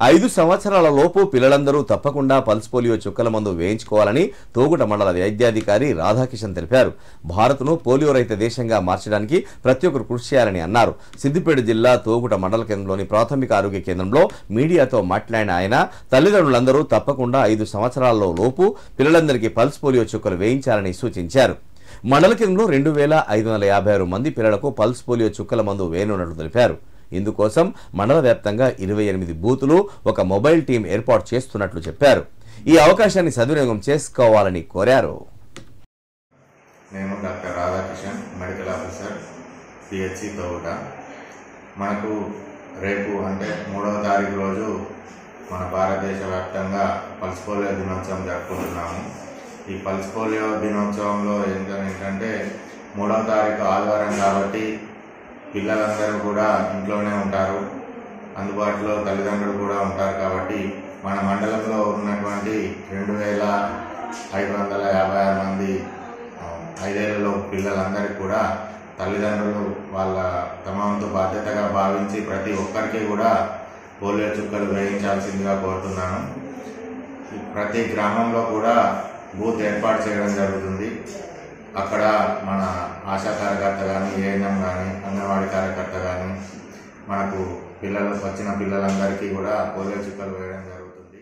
5 సంవత్సరాల లోపు పిల్లలందరూ తప్పకుండా పల్స్ పోలియో చుక్కల మందు వేయించుకోవాలని తోగుట మండల వైద్యాధికారి రాధాకిషన్ తెలిపారు. భారత్ను పోలియో రహిత దేశంగా మార్చడానికి ప్రతి ఒక్కరు కృషి చేయాలని అన్నారు. సిద్దిపేట జిల్లా తోగుట మండల కేంద్రంలోని ప్రాథమిక ఆరోగ్య కేంద్రంలో మీడియాతో మాట్లాడిన ఆయన తల్లిదండ్రులందరూ తప్పకుండా 5 సంవత్సరాల లోపు పిల్లలందరికీ పల్స్ పోలియో చుక్కలు వేయించాలని సూచించారు. మండల కేంద్రంలో 2556 మంది పిల్లలకు పల్స్ పోలియో చుక్కల మందు వేయనున్నట్లు తెలిపారు. ఇందుకోసం మండల వ్యాప్తంగా 28 బూతులు, ఒక మొబైల్ టీం ఏర్పాటు చేస్తున్నట్లు చెప్పారు. ఈ అవకాశాన్ని సద్వినియోగం చేసుకోవాలని కోరారు. నేను doctor Radhakishan, medical officer, PHC Toguta. మనకు రేపు అంటే 3వ తారీఖు రోజు మన భారతదేశ వ్యాప్తంగా పల్స్ పోలియో దినోత్సవం జరుపుకుంటున్నాము. ఈ పల్స్ పోలియో దినోత్సవంలో ఏంటంటే 3వ తారీఖు ఆదివారం కాబట్టి పిల్లలందరూ కూడా ఇంట్లోనే ఉంటారు, అందుబాటులో తల్లిదండ్రులు కూడా ఉంటారు. కాబట్టి మన మండలంలో ఉన్నటువంటి 2556 మంది 5 ఏళ్లలో పిల్లలందరికీ కూడా తల్లిదండ్రులు వాళ్ళ తమ వంతు బాధ్యతగా భావించి ప్రతి ఒక్కరికి కూడా పోలియో చుక్కలు వేయించాల్సిందిగా కోరుతున్నాను. ప్రతి గ్రామంలో కూడా బూత్ ఏర్పాటు చేయడం జరుగుతుంది. అక్కడ మన ఆశా కార్యకర్త కానీ, ఏఎన్ఎం కానీ, అంగన్వాడీ కార్యకర్త కానీ మనకు వచ్చిన పిల్లలందరికీ కూడా పోలియో చుక్కలు వేయడం జరుగుతుంది.